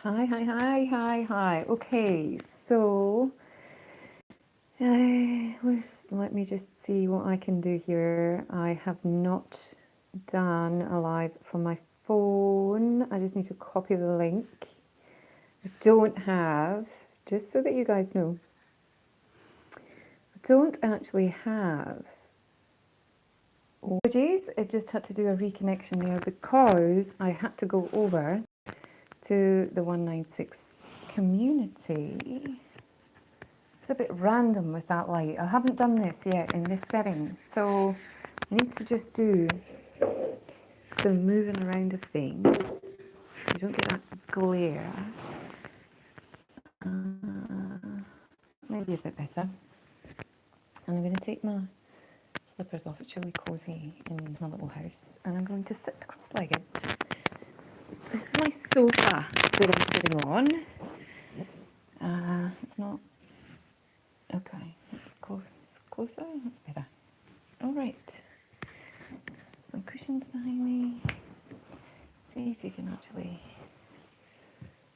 Hi. Okay, so let me just see what I can do here. I have not done a live from my phone. I just need to copy the link. I don't have, just so that you guys know, I don't actually have emojis. I just had to do a reconnection there because I had to go over to the 196 community. It's a bit random with that light. I haven't done this yet in this setting, so I need to just do some moving around of things so you don't get that glare. Maybe a bit better. And I'm going to take my slippers off. It's really cosy in my little house. And I'm going to sit cross-legged. This is my sofa that I'm sitting on. It's not... Okay, let's closer. That's better. All right. Some cushions behind me. See if you can actually...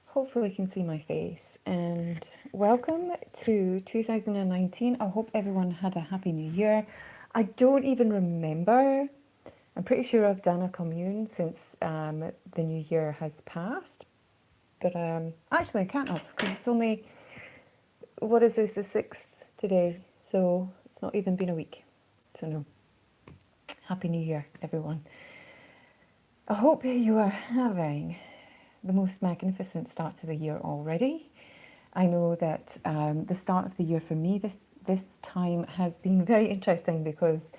Hopefully you can see my face. And welcome to 2019. I hope everyone had a happy new year. I don't even remember. I'm pretty sure I've done a commune since the new year has passed. But actually I can't have because it's only, what is this, the 6th today. So it's not even been a week. So no. Happy New Year, everyone. I hope you are having the most magnificent start to the year already. I know that the start of the year for me this time has been very interesting because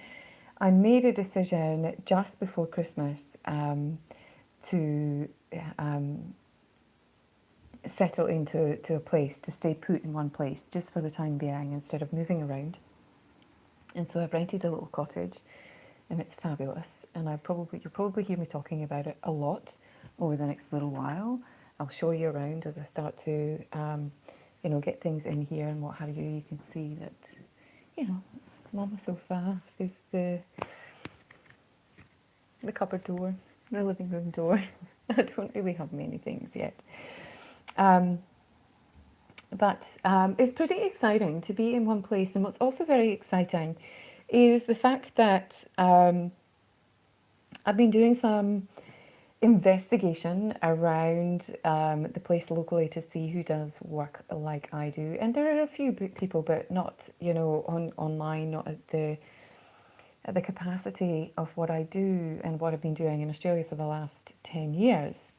I made a decision just before Christmas to settle into a place, to stay put in one place just for the time being instead of moving around. And so I've rented a little cottage and it's fabulous. And you'll probably hear me talking about it a lot over the next little while. I'll show you around as I start to, get things in here and what have you. You can see that, I'm on the sofa. There's the cupboard door, the living room door. I don't really have many things yet. But it's pretty exciting to be in one place. And what's also very exciting is the fact that I've been doing some investigation around the place locally to see who does work like I do. And there are a few people, but not, online, not at the capacity of what I do and what I've been doing in Australia for the last 10 years.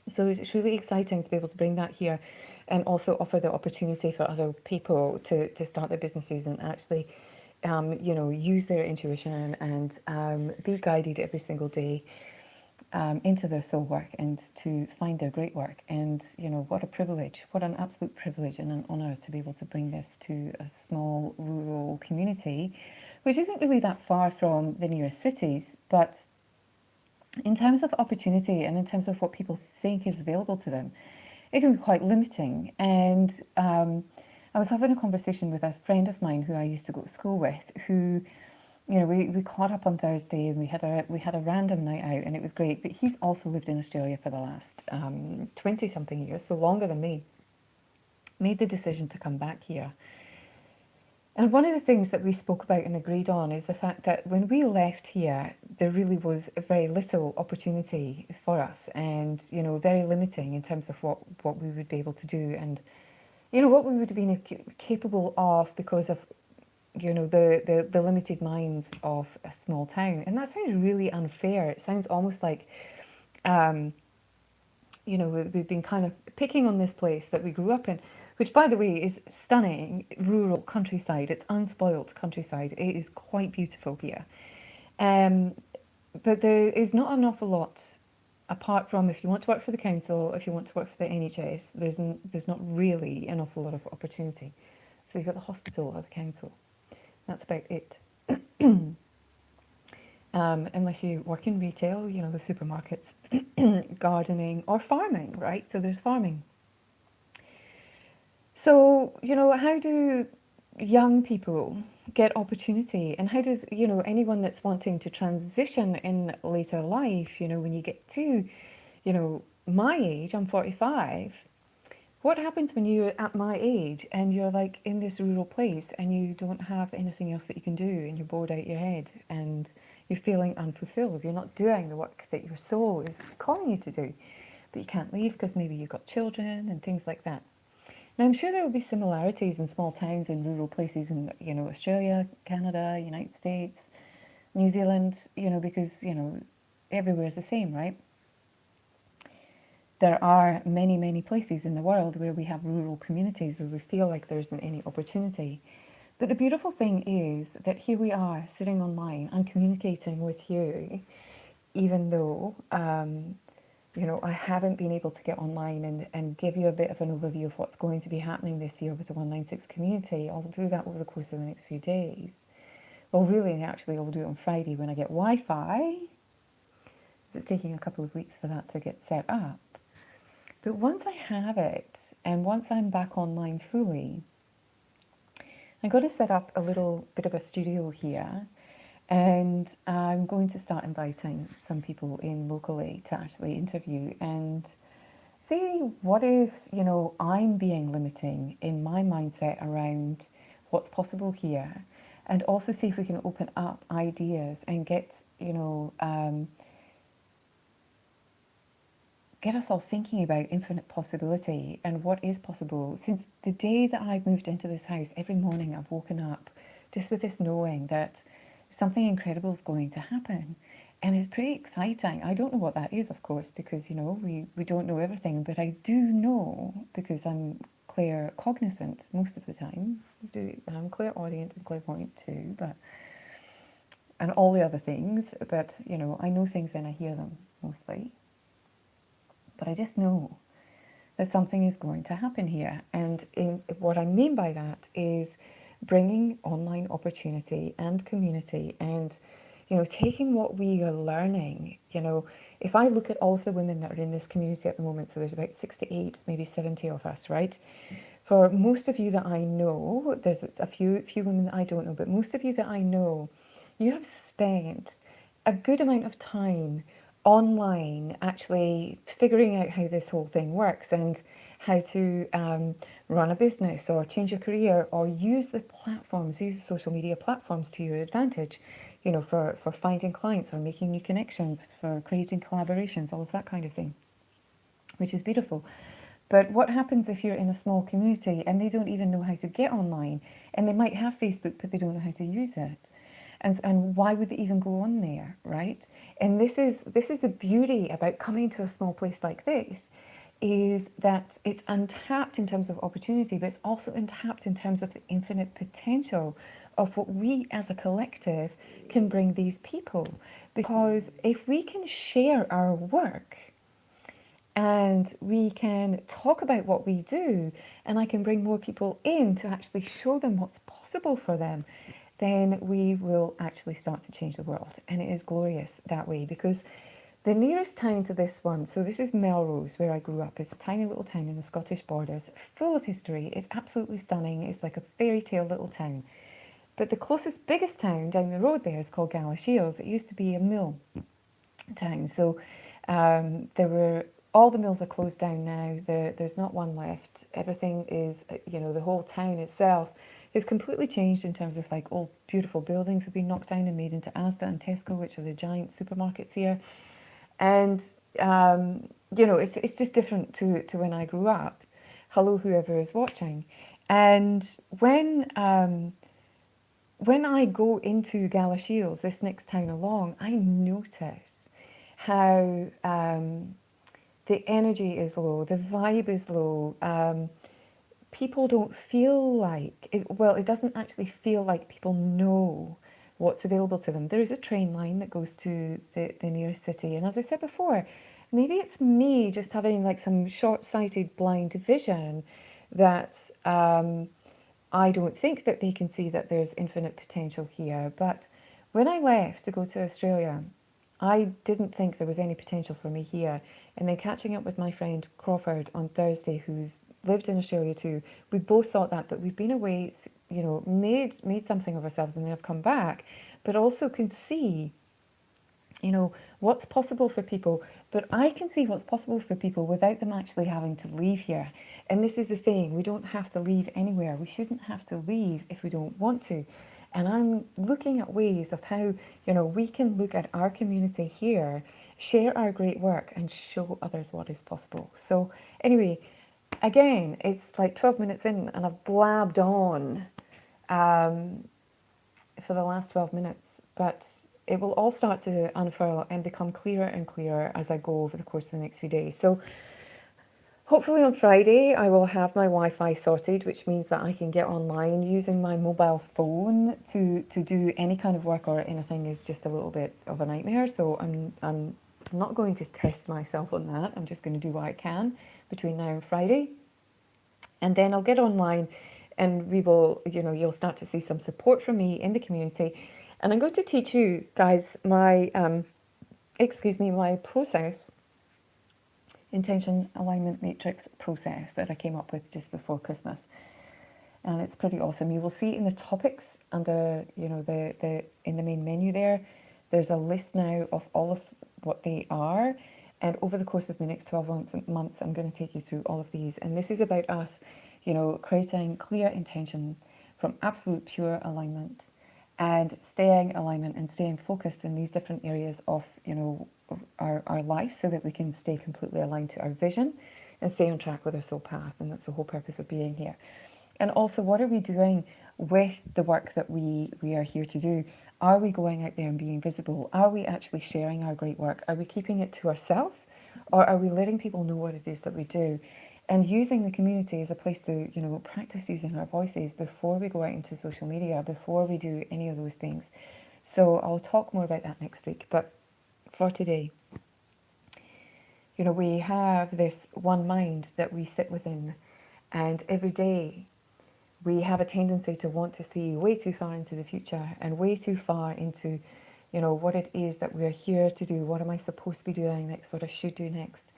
So it's really exciting to be able to bring that here and also offer the opportunity for other people to start their businesses and actually, use their intuition and be guided every single day into their soul work and to find their great work. And, what a privilege, what an absolute privilege and an honour to be able to bring this to a small rural community, which isn't really that far from the nearest cities, but in terms of opportunity and in terms of what people think is available to them, it can be quite limiting. And I was having a conversation with a friend of mine who I used to go to school with, who, we caught up on Thursday and we had a random night out and it was great. But he's also lived in Australia for the last 20 something years, so longer than me. Made the decision to come back here. And one of the things that we spoke about and agreed on is the fact that when we left here, there really was very little opportunity for us and, very limiting in terms of what we would be able to do and, what we would have been capable of because of, the limited minds of a small town. And that sounds really unfair. It sounds almost like, we've been kind of picking on this place that we grew up in, which, by the way, is stunning rural countryside. It's unspoilt countryside. It is quite beautiful here. But there is not an awful lot, apart from if you want to work for the council, if you want to work for the NHS, there's not really an awful lot of opportunity. So you've got the hospital or the council. That's about it. Unless you work in retail, the supermarkets, gardening or farming, right? So there's farming. So, how do young people get opportunity and how does, anyone that's wanting to transition in later life, when you get to, my age, I'm 45. What happens when you're at my age and you're like in this rural place and you don't have anything else that you can do and you're bored out your head and you're feeling unfulfilled? You're not doing the work that your soul is calling you to do, but you can't leave because maybe you've got children and things like that. Now, I'm sure there will be similarities in small towns and rural places in, Australia, Canada, United States, New Zealand, because, everywhere's the same, right? There are many, many places in the world where we have rural communities where we feel like there isn't any opportunity. But the beautiful thing is that here we are sitting online and communicating with you, even though, I haven't been able to get online and give you a bit of an overview of what's going to be happening this year with the 196 community. I'll do that over the course of the next few days. Well, really, actually, I'll do it on Friday when I get Wi-Fi. It's taking a couple of weeks for that to get set up. But once I have it, and once I'm back online fully, I'm going to set up a little bit of a studio here, and I'm going to start inviting some people in locally to actually interview and see what if, I'm being limiting in my mindset around what's possible here, and also see if we can open up ideas and get, get us all thinking about infinite possibility and what is possible. Since the day that I've moved into this house, every morning I've woken up just with this knowing that something incredible is going to happen. And it's pretty exciting. I don't know what that is, of course, because, we don't know everything, but I do know, because I'm claircognizant most of the time. I'm clairaudient and clairvoyant too, and all the other things, but, I know things and I hear them mostly. But I just know that something is going to happen here. And what I mean by that is bringing online opportunity and community and, taking what we are learning. If I look at all of the women that are in this community at the moment, so there's about 68, maybe 70 of us, right? For most of you that I know, there's a few women that I don't know, but most of you that I know, you have spent a good amount of time online actually figuring out how this whole thing works and how to run a business or change your career or use the platforms, use the social media platforms to your advantage, for finding clients or making new connections, for creating collaborations, all of that kind of thing, which is beautiful. But what happens if you're in a small community and they don't even know how to get online, and they might have Facebook but they don't know how to use it? And why would they even go on there, right? And this is the beauty about coming to a small place like this, is that it's untapped in terms of opportunity, but it's also untapped in terms of the infinite potential of what we as a collective can bring these people. Because if we can share our work and we can talk about what we do, and I can bring more people in to actually show them what's possible for them, then we will actually start to change the world. And it is glorious that way, because the nearest town to this one, so this is Melrose, where I grew up. It's a tiny little town in the Scottish borders, full of history. It's absolutely stunning. It's like a fairy tale little town. But the closest, biggest town down the road there is called Galashiels. It used to be a mill town. So all the mills are closed down now. There's not one left. Everything is, the whole town itself is completely changed in terms of like old beautiful buildings have been knocked down and made into Asda and Tesco, which are the giant supermarkets here. And, it's just different to when I grew up. Hello, whoever is watching. And when I go into Galashiels, this next town along, I notice how the energy is low, the vibe is low. People don't feel like, it doesn't actually feel like people know what's available to them. There is a train line that goes to the nearest city. And as I said before, maybe it's me just having like some short-sighted blind vision that I don't think that they can see that there's infinite potential here. But when I left to go to Australia, I didn't think there was any potential for me here. And then catching up with my friend Crawford on Thursday, who's lived in Australia too, we both thought that, but we've been away, made something of ourselves and then have come back, but also can see, what's possible for people But I can see what's possible for people without them actually having to leave here. And this is the thing, we don't have to leave anywhere. We shouldn't have to leave if we don't want to. And I'm looking at ways of how, we can look at our community here, share our great work and show others what is possible. So anyway, again, it's like 12 minutes in and I've blabbed on for the last 12 minutes, but it will all start to unfurl and become clearer and clearer as I go over the course of the next few days. So hopefully on Friday I will have my Wi-Fi sorted, which means that I can get online. Using my mobile phone to do any kind of work or anything is just a little bit of a nightmare. So I'm not going to test myself on that. I'm just going to do what I can between now and Friday. And then I'll get online and we will, you'll start to see some support from me in the community. And I'm going to teach you guys my, my process, intention alignment matrix process that I came up with just before Christmas. And it's pretty awesome. You will see in the topics under, the in the main menu there's a list now of all of what they are. And over the course of the next 12 months, I'm going to take you through all of these. And this is about us, creating clear intention from absolute pure alignment and staying alignment and staying focused in these different areas of, of our life so that we can stay completely aligned to our vision and stay on track with our soul path. And that's the whole purpose of being here. And also, what are we doing with the work that we are here to do? Are we going out there and being visible? Are we actually sharing our great work? Are we keeping it to ourselves? Or are we letting people know what it is that we do? And using the community as a place to, practice using our voices before we go out into social media, before we do any of those things. So I'll talk more about that next week. But for today, we have this one mind that we sit within. And every day, we have a tendency to want to see way too far into the future and way too far into, what it is that we're here to do. What am I supposed to be doing next? What I should do next?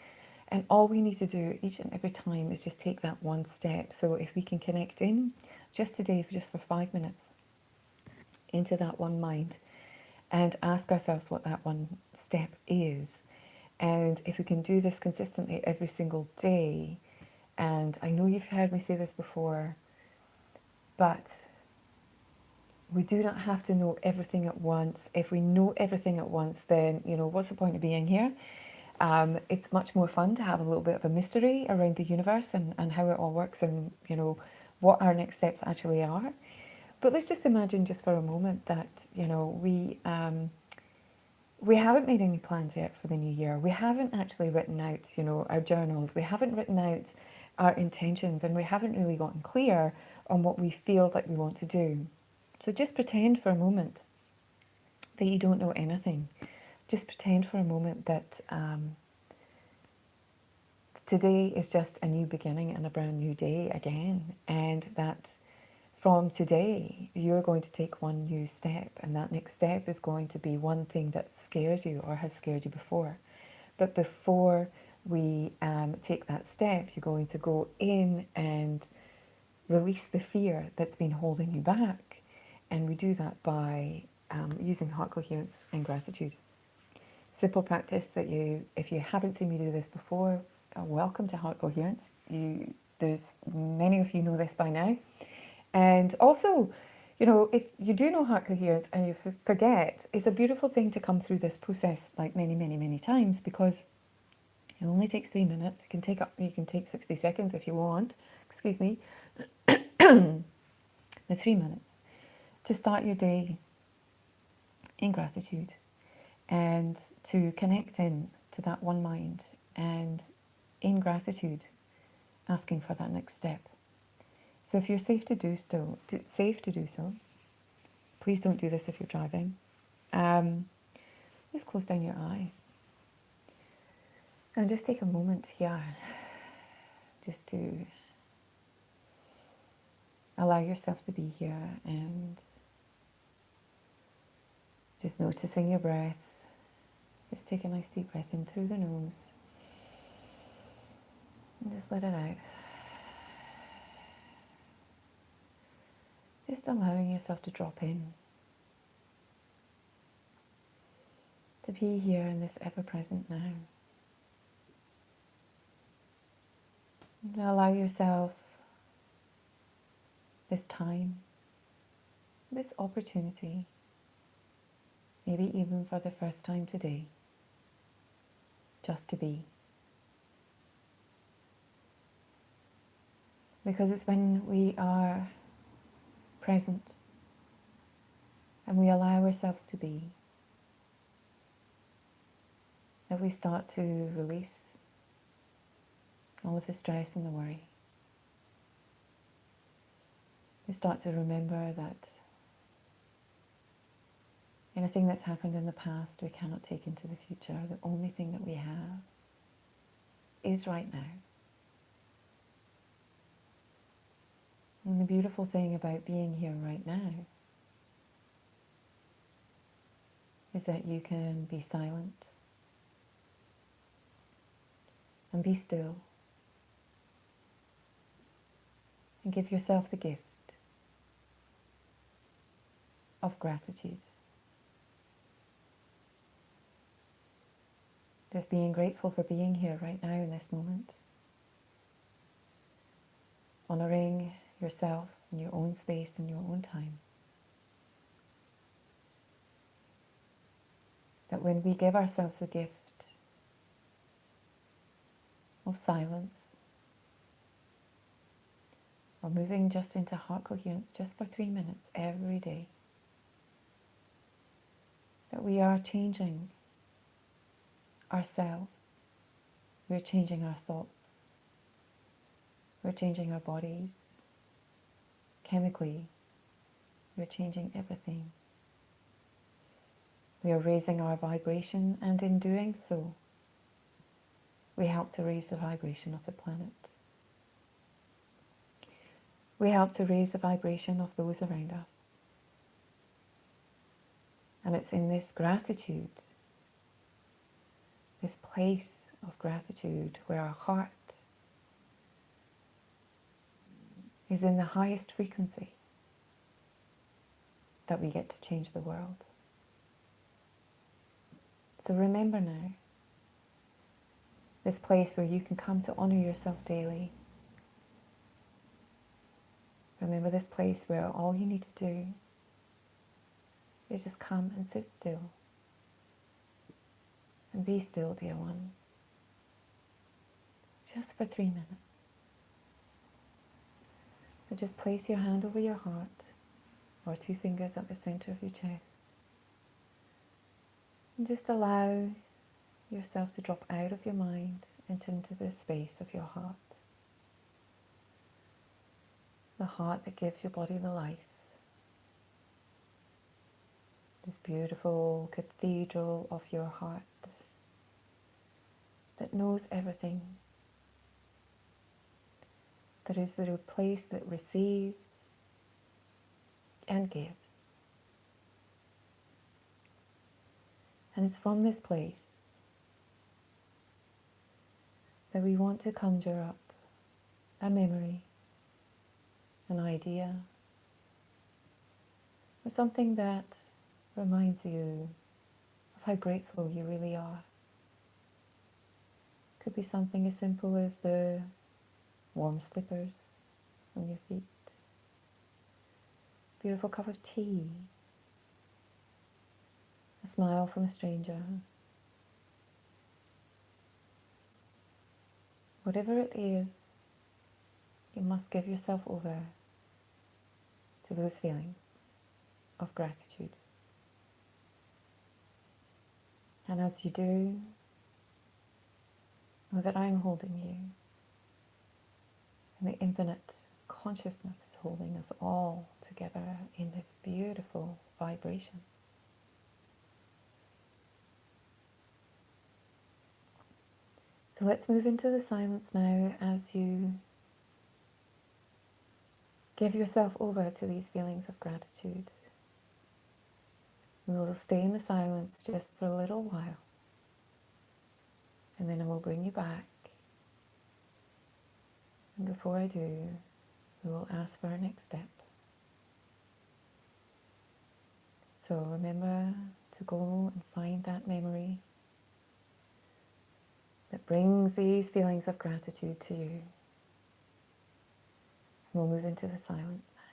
And all we need to do each and every time is just take that one step. So if we can connect in just today, just for 5 minutes, into that one mind and ask ourselves what that one step is. And if we can do this consistently every single day, and I know you've heard me say this before, but we do not have to know everything at once. If we know everything at once, then, what's the point of being here? It's much more fun to have a little bit of a mystery around the universe and how it all works and, what our next steps actually are. But let's just imagine just for a moment that, we haven't made any plans yet for the new year. We haven't actually written out, our journals. We haven't written out our intentions, and we haven't really gotten clear on what we feel that we want to do. So just pretend for a moment that you don't know anything. Just pretend for a moment that today is just a new beginning and a brand new day again, and that from today you're going to take one new step, and that next step is going to be one thing that scares you or has scared you before. But before we take that step, you're going to go in and release the fear that's been holding you back. And we do that by using heart coherence and gratitude. Simple practice that if you haven't seen me do this before, welcome to Heart Coherence. There's many of you know this by now. And also, if you do know Heart Coherence and you forget, it's a beautiful thing to come through this process like many, many, many times, because it only takes 3 minutes. You can take 60 seconds if you want. Excuse me. The 3 minutes to start your day in gratitude and to connect in to that one mind, and in gratitude asking for that next step. So if you're safe to do so, please don't do this if you're driving. Just close down your eyes and just take a moment here just to allow yourself to be here and just noticing your breath. Just take a nice deep breath in through the nose and just let it out. Just allowing yourself to drop in, to be here in this ever-present now. And allow yourself this time, this opportunity, maybe even for the first time today, just to be. Because it's when we are present and we allow ourselves to be that we start to release all of the stress and the worry. We start to remember that anything that's happened in the past we cannot take into the future. The only thing that we have is right now. And the beautiful thing about being here right now is that you can be silent and be still and give yourself the gift of gratitude. Just being grateful for being here right now in this moment. Honoring yourself in your own space and your own time. That when we give ourselves the gift of silence, or moving just into heart coherence just for 3 minutes every day, that we are changing ourselves, we're changing our thoughts, we're changing our bodies, chemically, we're changing everything. We are raising our vibration, and in doing so, we help to raise the vibration of the planet. We help to raise the vibration of those around us. And it's in this gratitude, this place of gratitude where our heart is in the highest frequency, that we get to change the world. So remember now, this place where you can come to honor yourself daily. Remember this place where all you need to do is just come and sit still. And be still, dear one. Just for 3 minutes. So just place your hand over your heart, or 2 fingers at the center of your chest. And just allow yourself to drop out of your mind and into the space of your heart. The heart that gives your body the life. This beautiful cathedral of your heart that knows everything. That is the place that receives and gives. And it's from this place that we want to conjure up a memory, an idea, or something that reminds you of how grateful you really are. Could be something as simple as the warm slippers on your feet, beautiful cup of tea, a smile from a stranger. Whatever it is, you must give yourself over to those feelings of gratitude. And as you do, know that I'm holding you. And the infinite consciousness is holding us all together in this beautiful vibration. So let's move into the silence now as you give yourself over to these feelings of gratitude. We will stay in the silence just for a little while, and then I will bring you back. And before I do, we will ask for our next step. So remember to go and find that memory that brings these feelings of gratitude to you. We'll move into the silence now.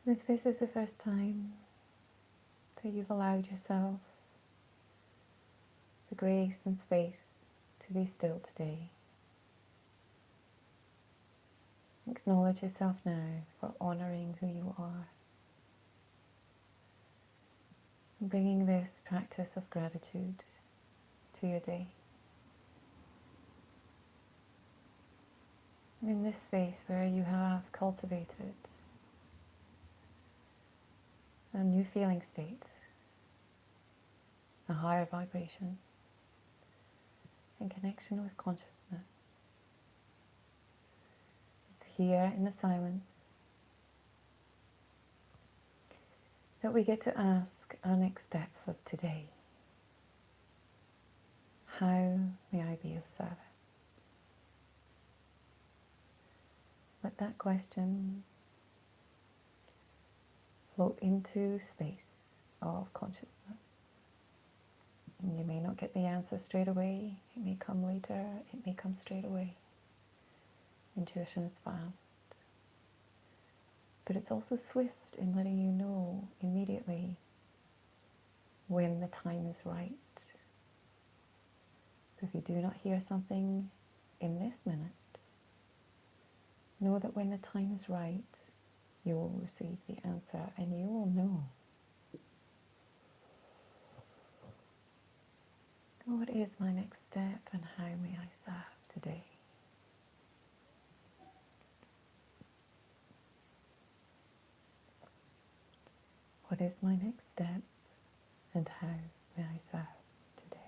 And if this is the first time that you've allowed yourself the grace and space to be still today, acknowledge yourself now for honouring who you are and bringing this practice of gratitude to your day. In this space where you have cultivated a new feeling state, a higher vibration, in connection with consciousness. It's here in the silence that we get to ask our next step for today. How may I be of service? Let that question float into space of consciousness. And you may not get the answer straight away. It may come later. It may come straight away. Intuition is fast. But it's also swift in letting you know immediately when the time is right. So if you do not hear something in this minute, know that when the time is right, you will receive the answer and you will know. What is my next step and how may I serve today? What is my next step and how may I serve today?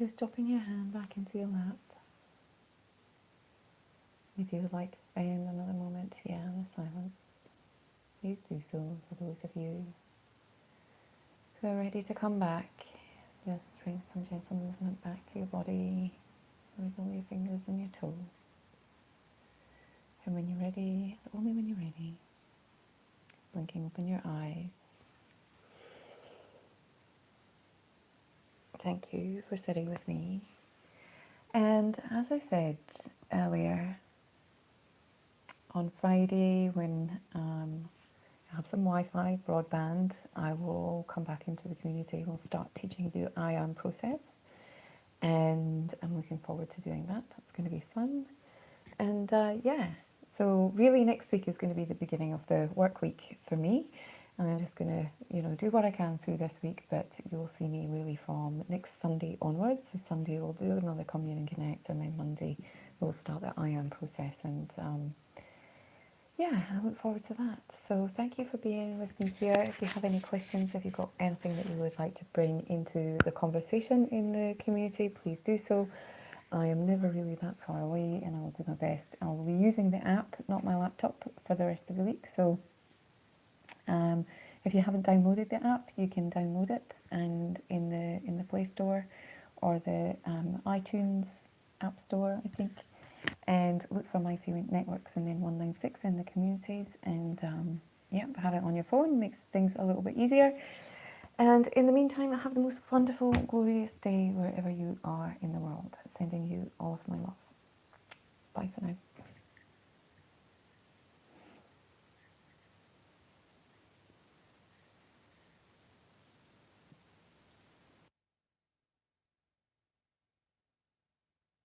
just dropping your hand back into your lap. If you would like to spend another moment here in the silence, please do so. For those of you who are ready to come back, just bring some gentle movement back to your body. Wiggle your fingers and your toes. And when you're ready, only when you're ready, just blinking open your eyes. Thank you for sitting with me. And as I said earlier, on Friday when I have some Wi-Fi, broadband, I will come back into the community. We'll start teaching the I Am process. And I'm looking forward to doing that. That's going to be fun. And yeah, so really next week is going to be the beginning of the work week for me. And I'm just going to, do what I can through this week, but you'll see me really from next Sunday onwards. So Sunday we'll do another Commune and Connect, and then Monday we'll start the I Am process. And yeah, I look forward to that. So thank you for being with me here. If you have any questions, if you've got anything that you would like to bring into the conversation in the community, please do so. I am never really that far away, and I will do my best. I will be using the app, not my laptop, for the rest of the week. So if you haven't downloaded the app, you can download it and in the Play Store or the iTunes App Store, I think. And look for Mighty Networks and then 196 in the communities, and have it on your phone, makes things a little bit easier. And in the meantime, have the most wonderful, glorious day wherever you are in the world. Sending you all of my love.